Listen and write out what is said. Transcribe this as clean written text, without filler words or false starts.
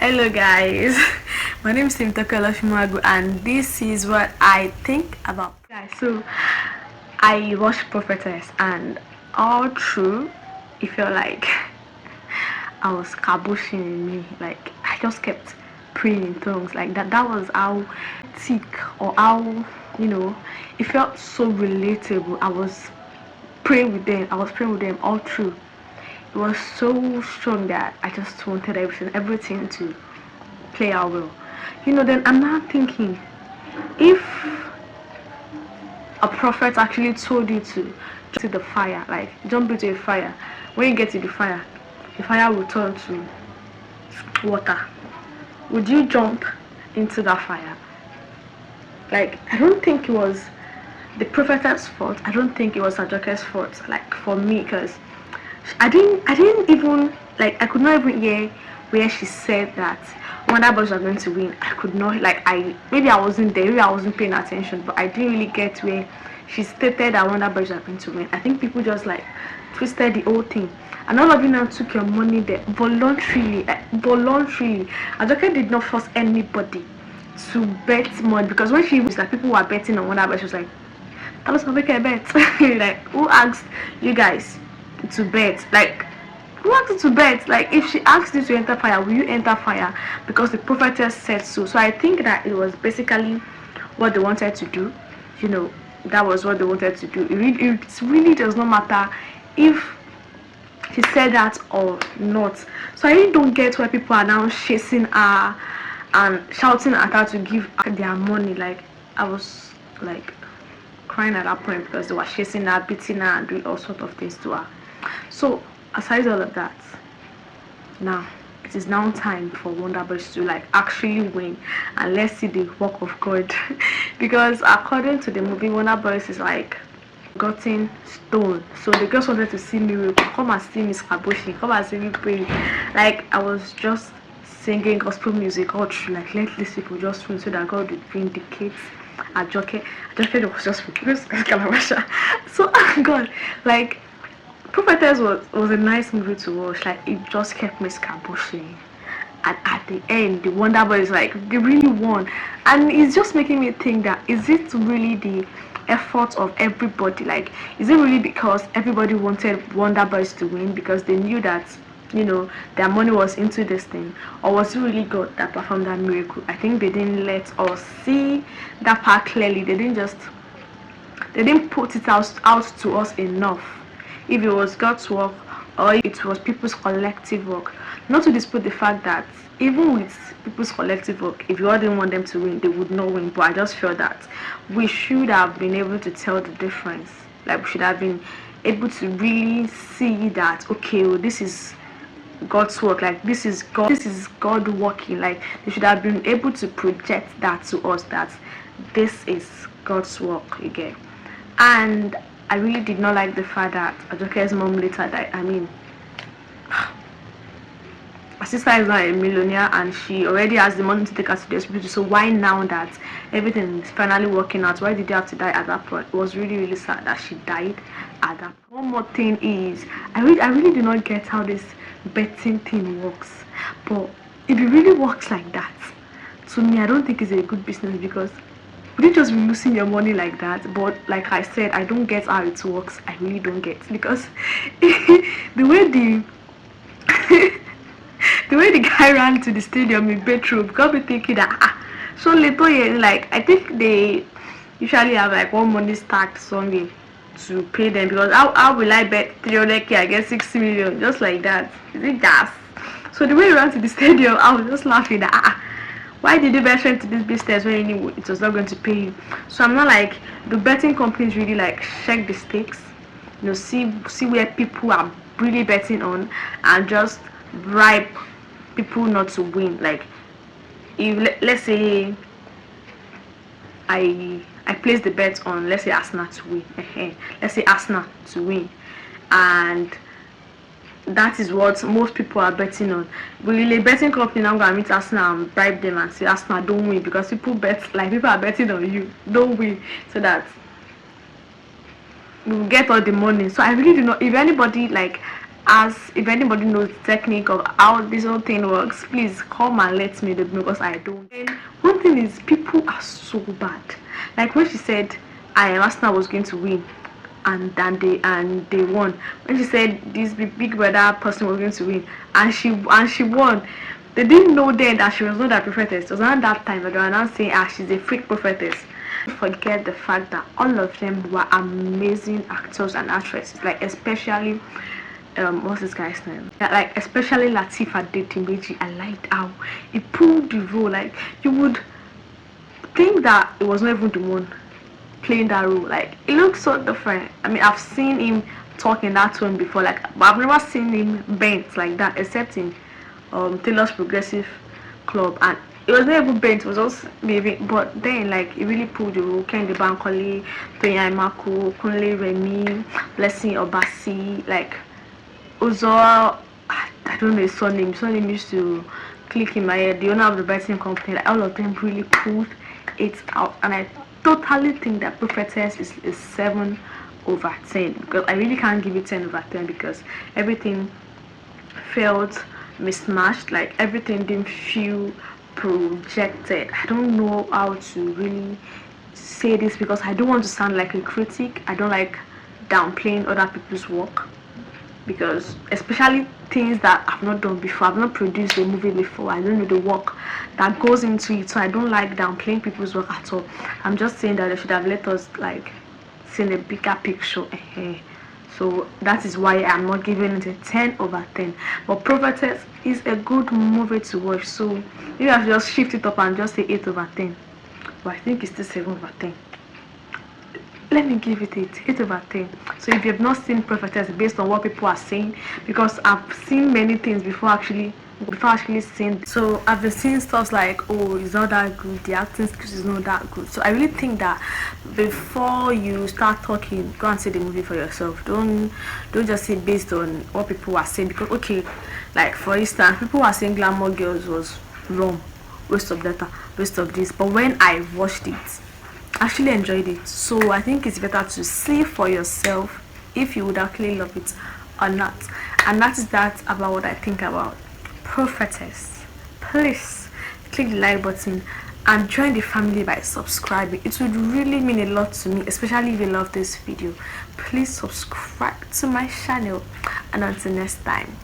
Hello guys, my name is Timtokola Fimagu and this is what I think about. Guys, so I watched Prophetess and all through it felt like I was kabushing in me. Like I just kept praying in tongues like that. That was how thick or how it felt so relatable. I was praying with them. I was praying with them all through. It was so strong that I just wanted everything to play out well. Then I'm now thinking, if a prophet actually told you to jump to the fire, like jump into a fire, when you get to the fire will turn to water. Would you jump into that fire? Like, I don't think it was the prophetess fault. I don't think it was Ajoke's fault. Like for me, because I didn't even like I could not even hear where she said that Wonder Boys are going to win. I could not maybe I wasn't there, maybe I wasn't paying attention, but I didn't really get where she stated that Wonder Boys are going to win. I think people just like twisted the whole thing. And all of you now took your money there voluntarily. Voluntarily. Ajoke did not force anybody to bet money, because when she was like people were betting on Wonder Boys, she was like, tell us how we can bet. Like, who asked you guys to bet? Like, who asked you to bet? Like, if she asked you to enter fire, will you enter fire? Because the prophetess said so. So I think that it was basically what they wanted to do. That was what they wanted to do. It really does not matter if she said that or not. So I really don't get why people are now chasing her and shouting at her to give her their money. Like, I was like crying at that point because they were chasing her, beating her, and doing all sorts of things to her. So aside all of that, now it is now time for Wonder Boys to like actually win, and let's see the work of God. Because according to the movie, Wonder Boys is like gotten stone. So the girls wanted to see miracle. Come and see Miss Kabushi. Come and see me pray. Like, I was just singing gospel music all through. Like, let these people just win so that God will vindicate Ajoke. Ajoke was just because Kalabasha. So God, like, Prophetess was a nice movie to watch. Like, it just kept Miss Kabushi. And at the end, the Wonder Boys like they really won, and it's just making me think that is it really the effort of everybody? Like, is it really because everybody wanted Wonder Boys to win because they knew that their money was into this thing, or was it really God that performed that miracle? I think they didn't let us see that part clearly. They didn't put it out to us enough. If it was God's work or it was people's collective work. Not to dispute the fact that even with people's collective work, if you all didn't want them to win, they would not win. But I just feel that we should have been able to tell the difference. Like, we should have been able to really see that, okay, well, this is God's work. Like, this is God working. Like, they should have been able to project that to us, that this is God's work again. And I really did not like the fact that Ajoke's mom later died. I mean, her sister is not a millionaire and she already has the money to take her to the hospital. So why now that everything is finally working out, why did you have to die at that point? It was really, really sad that she died at that point. One more thing is, I really do not get how this betting thing works. But if it really works like that, to me, I don't think it's a good business, because would you just be losing your money like that? But like I said, I don't get how it works. I really don't get, because the way the guy ran to the stadium in bedroom got me thinking that so little, yeah, like I think they usually have like one money stacked somewhere to pay them, because how will I bet 300k I get 6 million just like that? Is it gas? So the way he ran to the stadium, I was just laughing that why did you bet into this business when you knew it was not going to pay you? So I'm not like, the betting companies really like check the stakes, see where people are really betting on, and just bribe people not to win. Like, if let's say I place the bet on, let's say Arsenal to win. Let's say Arsenal to win, and that is what most people are betting on. Will a betting company now go and meet Arsenal and bribe them and say Arsenal don't win, because people are betting on you don't win, so that we'll get all the money? So I really do not, if anybody like As if anybody knows the technique of how this whole thing works, please come and let me know, because I don't. And one thing is, people are so bad. Like when she said I Arsenal was going to win, and they won. When she said this big brother person was going to win, and she won, they didn't know then that she was not that prophetess. It was not that time that they were now saying, she's a freak prophetess. Forget the fact that all of them were amazing actors and actresses, like especially what's this guy's name? Yeah, like especially Latifa Adedimeji. I liked how he pulled the role. Like you would think that it was not even the one playing that role. Like it looks so different. I mean, I've seen him talk in that tone before, like, but I've never seen him bent like that, except in Taylor's Progressive Club, and it was not even bent. It was also maybe, but then like it really pulled the role. Kendi Bankole, Toyin Aimaku, Kunle Remi, Blessing Obasi, like Uzo. I don't know his surname. His surname used to click in my head. The owner of the betting company, like all of them really pulled it out, and I totally think that Prophetess is 7/10, because I really can't give it 10/10, because everything felt mismatched. Like everything didn't feel projected. I don't know how to really say this, because I don't want to sound like a critic. I don't like downplaying other people's work, because especially things that I've not done before. I've not produced a movie before. I don't know the work that goes into it, so I don't like downplaying people's work at all. I'm just saying that they should have let us like see a bigger picture. So that is why I'm not giving it a 10/10. But Prophetess is a good movie to watch, so maybe I should just shift it up and just say 8/10. But I think it's still 7/10. Let me give it 8/10. So if you have not seen Prophetess, based on what people are saying, because I've seen many things before actually seeing, so I've been seeing stuff like, oh, it's not that good, the acting skills is not that good. So I really think that before you start talking, go and see the movie for yourself. Don't just say based on what people are saying, because okay, like for instance, people are saying Glamour Girls was wrong, waste of data, waste of this, but when I watched it, actually enjoyed it. So I think it's better to see for yourself if you would actually love it or not. And that is that about what I think about Prophetess. Please click the like button and join the family by subscribing. It would really mean a lot to me, especially if you love this video. Please subscribe to my channel, and until next time.